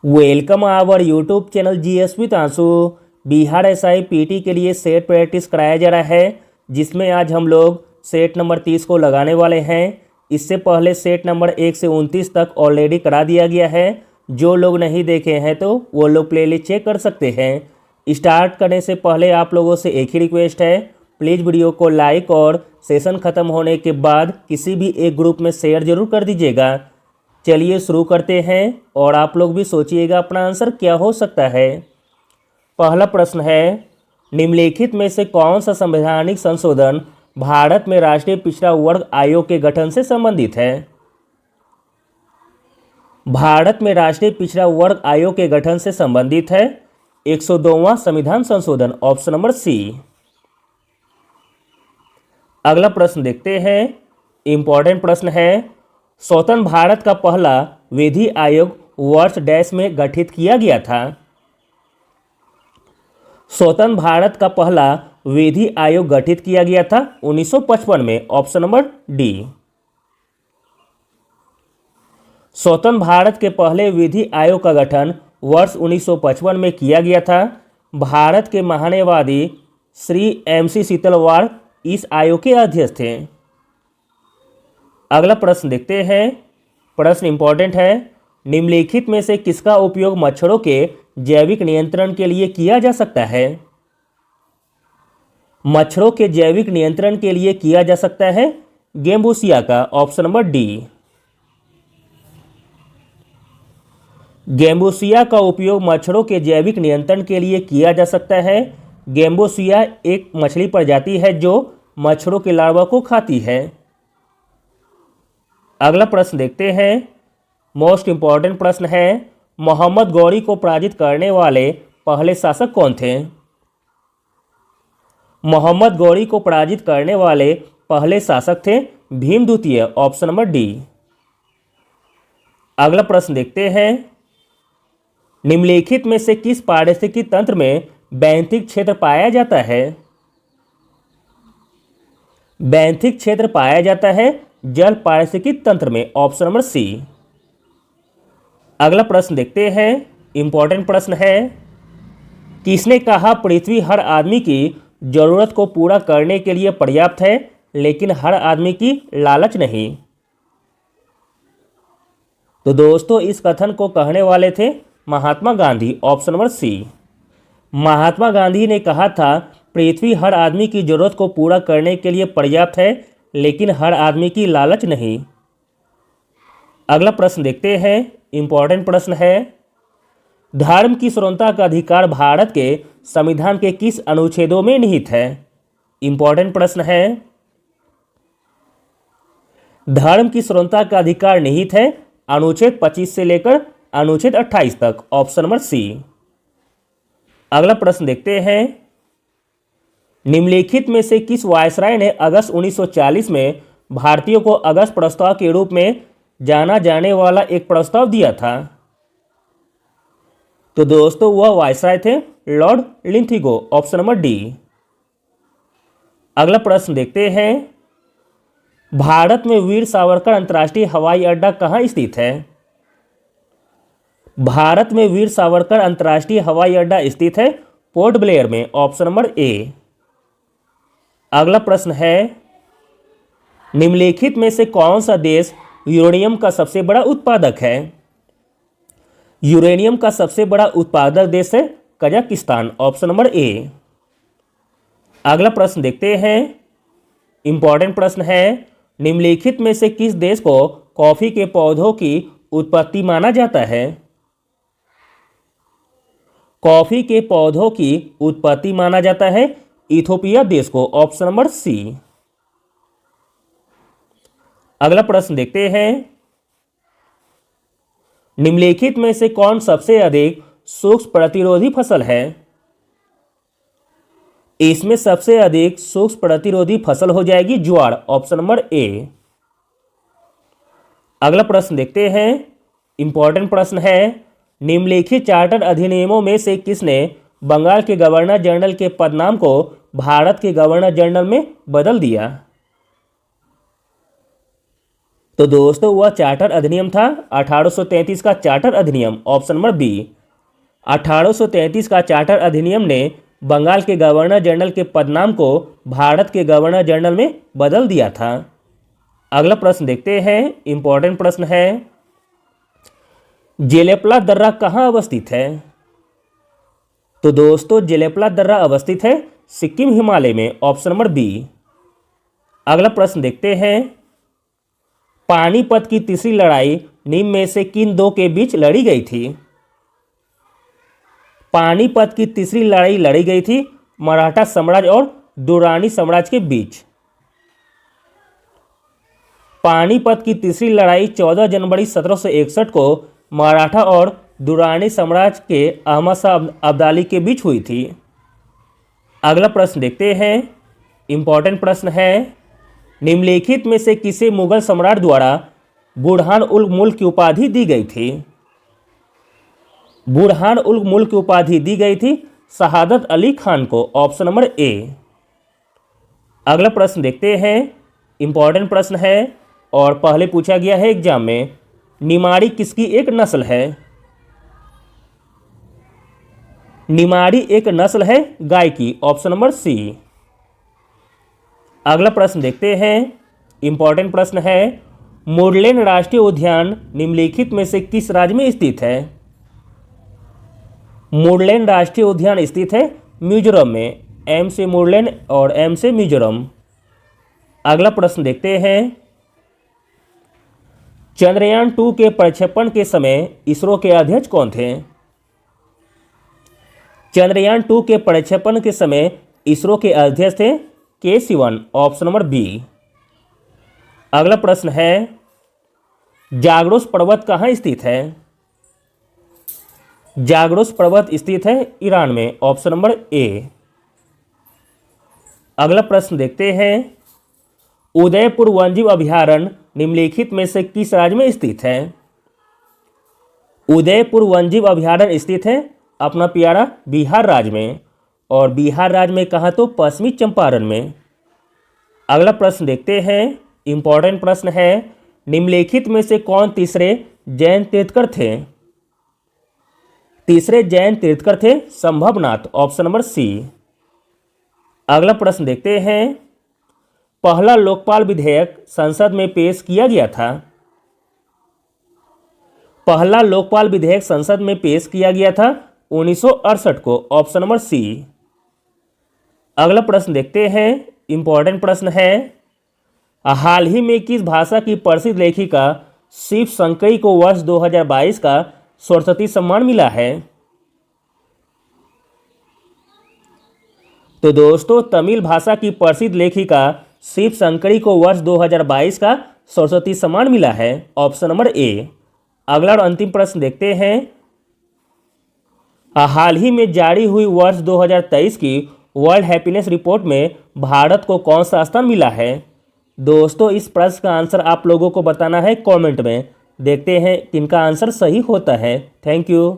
Welcome our YouTube channel GS with Ansu. Bihar SI PT के लिए set practice कराया जा रहा है, जिसमें आज हम लोग सेट नंबर 30 को लगाने वाले हैं। इससे पहले सेट नंबर 1 से 29 तक ऑलरेडी करा दिया गया है। जो लोग नहीं देखे हैं तो वो लोग प्लेलिस्ट चेक कर सकते हैं। स्टार्ट करने से पहले आप लोगों से एक ही रिक्वेस्ट है, प्लीज़ वीडियो को लाइक और सेशन ख़त्म होने के बाद किसी भी एक ग्रुप में शेयर जरूर कर दीजिएगा। चलिए शुरू करते हैं और आप लोग भी सोचिएगा अपना आंसर क्या हो सकता है। पहला प्रश्न है, निम्नलिखित में से कौन सा संवैधानिक संशोधन भारत में राष्ट्रीय पिछड़ा वर्ग आयोग के गठन से संबंधित है? भारत में राष्ट्रीय पिछड़ा वर्ग आयोग के गठन से संबंधित है 102वां संविधान संशोधन, ऑप्शन नंबर सी। अगला प्रश्न देखते हैं, इंपॉर्टेंट प्रश्न है, स्वतंत्र भारत का पहला विधि आयोग वर्ष डैश में गठित किया गया था? स्वतंत्र भारत का पहला विधि आयोग गठित किया गया था 1955 में, ऑप्शन नंबर डी। स्वतंत्र भारत के पहले विधि आयोग का गठन वर्ष 1955 में किया गया था। भारत के महान्यायवादी श्री MC शीतलवाड़ इस आयोग के अध्यक्ष थे। अगला प्रश्न देखते हैं, प्रश्न इंपॉर्टेंट है, निम्नलिखित में से किसका उपयोग मच्छरों के जैविक नियंत्रण के लिए किया जा सकता है? मच्छरों के जैविक नियंत्रण के लिए किया जा सकता है गेम्बूसिया का, ऑप्शन नंबर डी। गेम्बूसिया का उपयोग मच्छरों के जैविक नियंत्रण के लिए किया जा सकता है। गेम्बूसिया एक मछली प्रजाति है जो मच्छरों के लार्वा को खाती है। अगला प्रश्न देखते हैं, मोस्ट इंपॉर्टेंट प्रश्न है, मोहम्मद गौरी को पराजित करने वाले पहले शासक कौन थे? मोहम्मद गौरी को पराजित करने वाले पहले शासक थे भीम द्वितीय, ऑप्शन नंबर डी। अगला प्रश्न देखते हैं, निम्नलिखित में से किस पारिस्थितिकी तंत्र में बैंथिक क्षेत्र पाया जाता है? बैंथिक क्षेत्र पाया जाता है जल पारिस्थितिकी तंत्र में, ऑप्शन नंबर सी। अगला प्रश्न देखते हैं, इंपॉर्टेंट प्रश्न है, किसने कहा पृथ्वी हर आदमी की जरूरत को पूरा करने के लिए पर्याप्त है लेकिन हर आदमी की लालच नहीं? तो दोस्तों इस कथन को कहने वाले थे Mahatma Gandhi, option number C. Mahatma Gandhi ने कहा था पृथ्वी हर आदमी की जरूरत को पूरा करने के लिए पर्याप्त है लेकिन हर आदमी की लालच नहीं। अगला प्रश्न देखते हैं, इंपॉर्टेंट प्रश्न है, धर्म की स्वतंत्रता का अधिकार भारत के संविधान के किस अनुच्छेदों में निहित है? इंपॉर्टेंट प्रश्न है, धर्म की स्वतंत्रता का अधिकार निहित है अनुच्छेद 25 से लेकर अनुच्छेद 28 तक, ऑप्शन नंबर सी। अगला प्रश्न देखते हैं, निम्नलिखित में से किस वायसराय ने अगस्त 1940 में भारतीयों को अगस्त प्रस्ताव के रूप में जाना जाने वाला एक प्रस्ताव दिया था? तो दोस्तों वह वायसराय थे लॉर्ड लिंथिगो, ऑप्शन नंबर डी। अगला प्रश्न देखते हैं, भारत में वीर सावरकर अंतर्राष्ट्रीय हवाई अड्डा कहाँ स्थित है? भारत में वीर सावरकर अंतर्राष्ट्रीय हवाई अड्डा स्थित है पोर्ट ब्लेयर में, ऑप्शन नंबर ए। अगला प्रश्न है, निम्नलिखित में से कौन सा देश यूरेनियम का सबसे बड़ा उत्पादक है? यूरेनियम का सबसे बड़ा उत्पादक देश है कजाकिस्तान, ऑप्शन नंबर ए। अगला प्रश्न देखते हैं, इंपॉर्टेंट प्रश्न है, निम्नलिखित में से किस देश को कॉफी के पौधों की उत्पत्ति माना जाता है? कॉफी के पौधों की उत्पत्ति माना जाता है इथोपिया देश को, ऑप्शन नंबर सी। अगला प्रश्न देखते हैं, निम्नलिखित में से कौन सबसे अधिक सूक्ष्म प्रतिरोधी फसल है? इसमें सबसे अधिक सूक्ष्म प्रतिरोधी फसल हो जाएगी ज्वार, ऑप्शन नंबर ए। अगला प्रश्न देखते हैं, इंपॉर्टेंट प्रश्न है, निम्नलिखित चार्टर अधिनियमों में से किसने बंगाल के गवर्नर जनरल के पदनाम को भारत के गवर्नर जनरल में बदल दिया? तो दोस्तों वह चार्टर अधिनियम था 1833 का चार्टर अधिनियम, ऑप्शन नंबर बी। 1833 का चार्टर अधिनियम ने बंगाल के गवर्नर जनरल के पदनाम को भारत के गवर्नर जनरल में बदल दिया था। अगला प्रश्न देखते हैं, इंपॉर्टेंट प्रश्न है, जेलेपला दर्रा कहाँ अवस्थित है? तो दोस्तों जेलेपला दर्रा अवस्थित है सिक्किम हिमालय में, ऑप्शन नंबर बी। अगला प्रश्न देखते हैं, पानीपत की तीसरी लड़ाई निम्न में से किन दो के बीच लड़ी गई थी? पानीपत की तीसरी लड़ाई लड़ी गई थी मराठा साम्राज्य और दुर्रानी साम्राज्य के बीच। पानीपत की तीसरी लड़ाई 14 जनवरी 1761 को मराठा और दुर्रानी साम्राज्य के अहमद शाह अब्दाली के बीच हुई थी। अगला प्रश्न देखते हैं, इंपॉर्टेंट प्रश्न है, निम्नलिखित में से किसे मुगल सम्राट द्वारा बुरहान उल मुल्क की उपाधि दी गई थी? बुरहान उल मुल्क की उपाधि दी गई थी शहादत अली खान को, ऑप्शन नंबर ए। अगला प्रश्न देखते हैं, इंपॉर्टेंट प्रश्न है और पहले पूछा गया है एग्जाम में, निमाड़ी किसकी एक नस्ल है? निमाड़ी एक नस्ल है गाय की, ऑप्शन नंबर सी। अगला प्रश्न देखते हैं, इंपॉर्टेंट प्रश्न है, मुरलेन राष्ट्रीय उद्यान निम्नलिखित में से किस राज्य में स्थित है? मुरलेन राष्ट्रीय उद्यान स्थित है मिजोरम में, एम से मुरलेन और एम से मिजोरम। अगला प्रश्न देखते हैं, चंद्रयान 2 के प्रक्षेपण के समय इसरो के अध्यक्ष कौन थे? चंद्रयान 2 के प्रक्षेपण के समय इसरो के अध्यक्ष थे के सिवन, ऑप्शन नंबर बी। अगला प्रश्न है, जाग्रोस पर्वत कहाँ स्थित है? जाग्रोस पर्वत स्थित है ईरान में, ऑप्शन नंबर ए। अगला प्रश्न देखते हैं, उदयपुर वन्यजीव अभयारण्य निम्नलिखित में से किस राज्य में स्थित है? उदयपुर वन्यजीव अभयारण्य स्थित है अपना प्यारा बिहार राज्य में, और बिहार राज्य में कहा तो पश्चिमी चंपारण में। अगला प्रश्न देखते हैं, इंपॉर्टेंट प्रश्न है, निम्नलिखित में से कौन तीसरे जैन तीर्थकर थे? तीसरे जैन तीर्थकर थे संभवनाथ, ऑप्शन नंबर सी। अगला प्रश्न देखते हैं, पहला लोकपाल विधेयक संसद में पेश किया गया था? पहला लोकपाल विधेयक संसद में पेश किया गया था 1968 को, ऑप्शन नंबर सी। अगला प्रश्न देखते हैं, इंपॉर्टेंट प्रश्न है, हाल ही में किस भाषा की प्रसिद्ध लेखिका शिव शंकरी को वर्ष 2022 का सरस्वती सम्मान मिला है? तो दोस्तों तमिल भाषा की प्रसिद्ध लेखिका शिव शंकरी को वर्ष 2022 का सरस्वती सम्मान मिला है, ऑप्शन नंबर ए। अगला और अंतिम प्रश्न देखते हैं, हाल ही में जारी हुई वर्ष 2023 की वर्ल्ड हैप्पीनेस रिपोर्ट में भारत को कौन सा स्थान मिला है? दोस्तों इस प्रश्न का आंसर आप लोगों को बताना है कमेंट में। देखते हैं किनका आंसर सही होता है। Thank you.